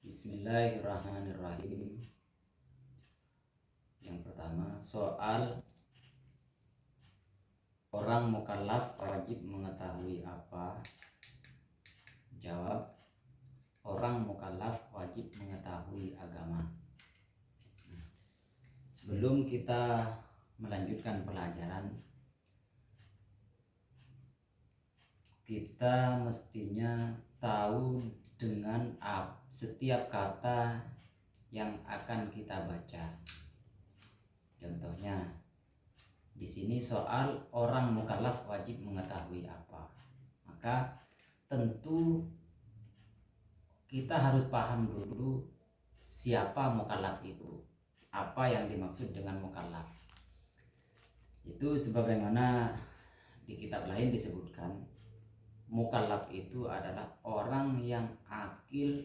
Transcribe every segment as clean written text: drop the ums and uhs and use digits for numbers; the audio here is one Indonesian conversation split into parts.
Bismillahirrahmanirrahim. Yang pertama, soal orang mukallaf wajib mengetahui apa? Jawab, orang mukallaf wajib mengetahui agama. Sebelum kita melanjutkan pelajaran, kita mestinya tahu dengan setiap kata yang akan kita baca. Contohnya, di sini soal orang mukallaf wajib mengetahui apa. Maka tentu kita harus paham dulu siapa mukallaf itu. Apa yang dimaksud dengan mukallaf? Itu sebagaimana di kitab lain disebutkan, mukallaf itu adalah orang yang akil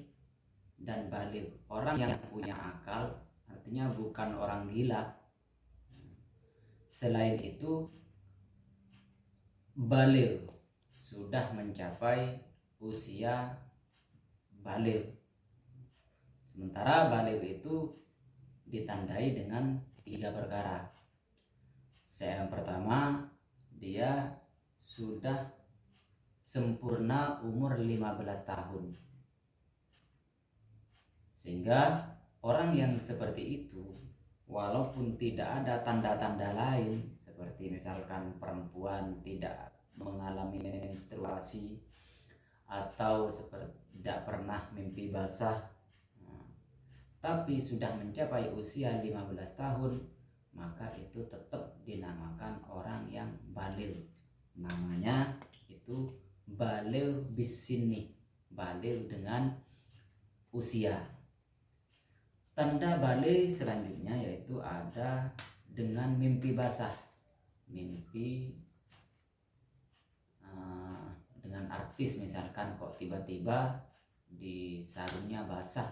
dan baligh. Orang yang punya akal, artinya bukan orang gila. Selain itu, baligh, sudah mencapai usia baligh. Sementara baligh itu ditandai dengan 3 perkara. Yang pertama, dia sudah sempurna umur 15 tahun. Sehingga orang yang seperti itu, walaupun tidak ada tanda-tanda lain, seperti misalkan perempuan tidak mengalami menstruasi atau tidak pernah mimpi basah, tapi sudah mencapai usia 15 tahun, maka itu tetap dinamakan orang yang baligh. Namanya itu baligh bisini, baligh dengan usia. Tanda baligh selanjutnya yaitu ada dengan mimpi basah. Mimpi dengan artis misalkan, kok tiba-tiba di sarungnya basah,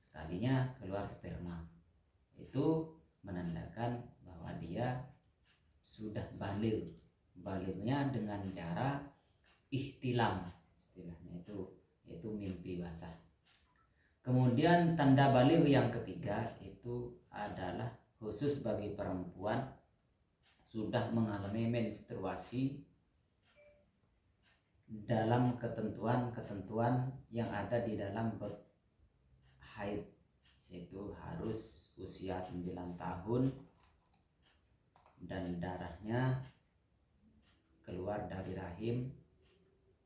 sekalinya keluar sperma, itu menandakan bahwa dia sudah baligh. Balighnya dengan cara ihtilam, istilahnya itu mimpi basah. Kemudian tanda baligh yang ketiga itu adalah khusus bagi perempuan sudah mengalami menstruasi dalam ketentuan-ketentuan yang ada di dalam bab haid, yaitu harus usia 9 tahun dan darahnya keluar dari rahim,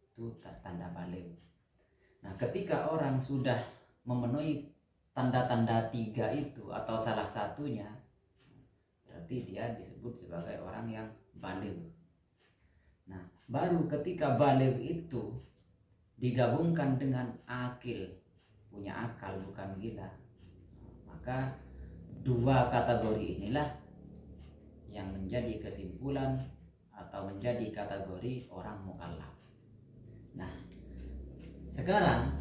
itu tanda baligh. Nah, ketika orang sudah memenuhi tanda-tanda 3 itu atau salah satunya, berarti dia disebut sebagai orang yang baligh. Nah, baru ketika baligh itu digabungkan dengan akil, punya akal bukan gila, maka 2 kategori inilah yang menjadi kesimpulan atau menjadi kategori orang mukallaf. Nah, sekarang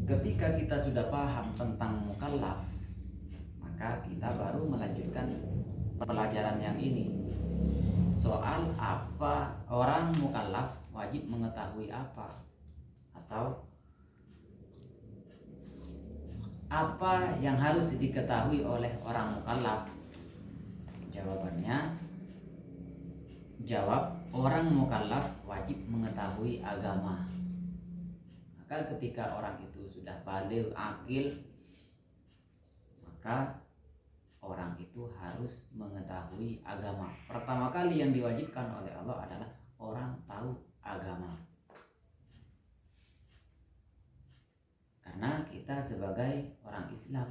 ketika kita sudah paham tentang mukallaf, maka kita baru melanjutkan pelajaran yang ini. Soal apa orang mukallaf wajib mengetahui apa, atau apa yang harus diketahui oleh orang mukallaf. Jawabannya, jawab, orang mukallaf wajib mengetahui agama. Maka ketika orang itu sudah baligh akil, maka orang itu harus mengetahui agama. Pertama kali yang diwajibkan oleh Allah adalah orang tahu agama. Karena kita sebagai orang Islam,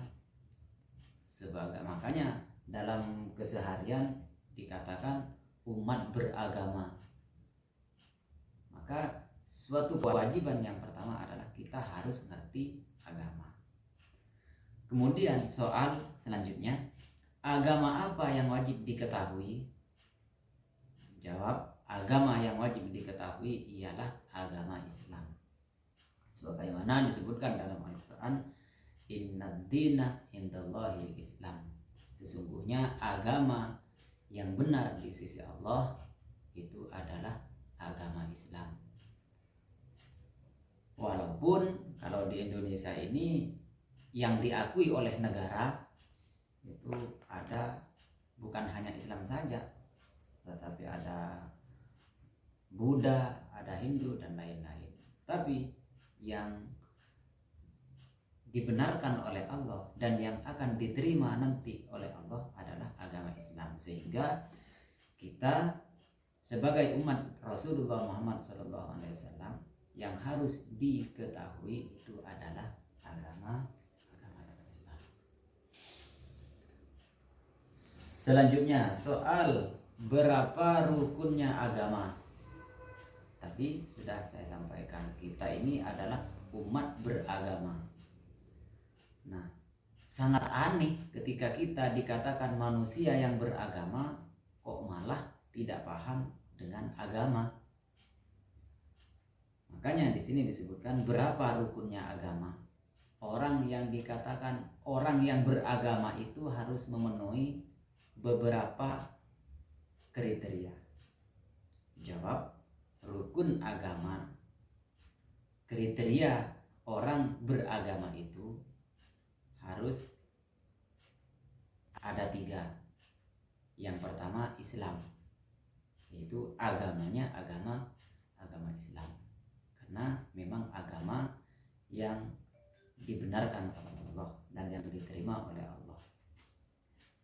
makanya dalam keseharian dikatakan umat beragama. Maka suatu kewajiban yang pertama adalah kita harus mengerti agama. Kemudian soal selanjutnya, agama apa yang wajib diketahui? Jawab, agama yang wajib diketahui ialah agama Islam. Sebagaimana disebutkan dalam Al-Quran, innad dina indallahil Islam. Sesungguhnya agama yang benar di sisi Allah itu adalah agama Islam. Walaupun Kalau di Indonesia ini yang diakui oleh negara itu ada bukan hanya Islam saja, tetapi ada Buddha, ada Hindu dan lain-lain. Tapi yang dibenarkan oleh Allah dan yang akan diterima nanti oleh Allah adalah agama Islam. Sehingga kita sebagai umat Rasulullah Muhammad SAW yang harus diketahui itu adalah agama Islam. Selanjutnya soal berapa rukunnya agama. Tadi sudah saya sampaikan, kita ini adalah umat beragama. Nah, sangat aneh ketika kita dikatakan manusia yang beragama kok malah tidak paham dengan agama. Makanya di sini disebutkan berapa rukunnya agama. Orang yang dikatakan orang yang beragama itu harus memenuhi beberapa kriteria. Jawab, rukun agama, kriteria orang beragama itu harus ada 3. Yang pertama Islam, yaitu agamanya agama Islam, karena memang agama yang dibenarkan oleh Allah dan yang diterima oleh Allah.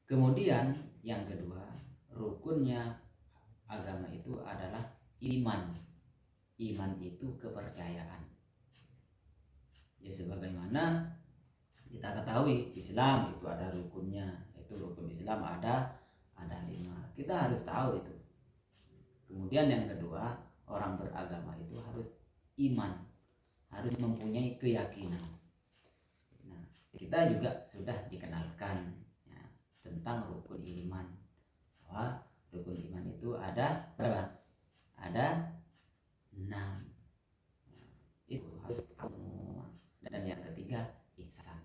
Kemudian yang kedua, rukunnya agama itu adalah iman. Iman itu kepercayaan. Ya sebagaimana kita ketahui Islam itu ada rukunnya, itu rukun Islam ada 5. Kita harus tahu itu. Kemudian yang kedua, orang beragama itu harus iman, harus mempunyai keyakinan. Nah, kita juga sudah dikenalkan ya, tentang rukun iman, bahwa rukun iman itu ada berapa? Ada 6. Itu harus tahu semua. Dan yang ketiga ihsan.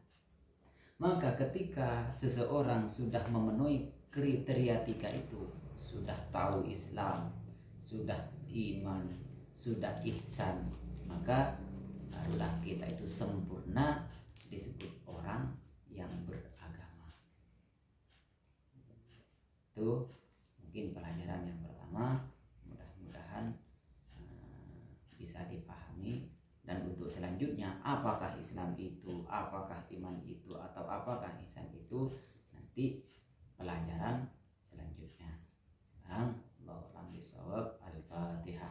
Maka ketika seseorang sudah memenuhi kriteria 3 itu, sudah tahu Islam, sudah iman, sudah ihsan, maka barulah kita itu sempurna disebut orang yang beragama. Itu mungkin pelajaran yang pertama, mudah-mudahan bisa dipahami. Dan untuk selanjutnya, apakah Islam itu, apakah iman itu, atau apakah ihsan itu, nanti pelajaran selanjutnya. Sekarang Allahu a'lam bishawab. Al-Fatihah.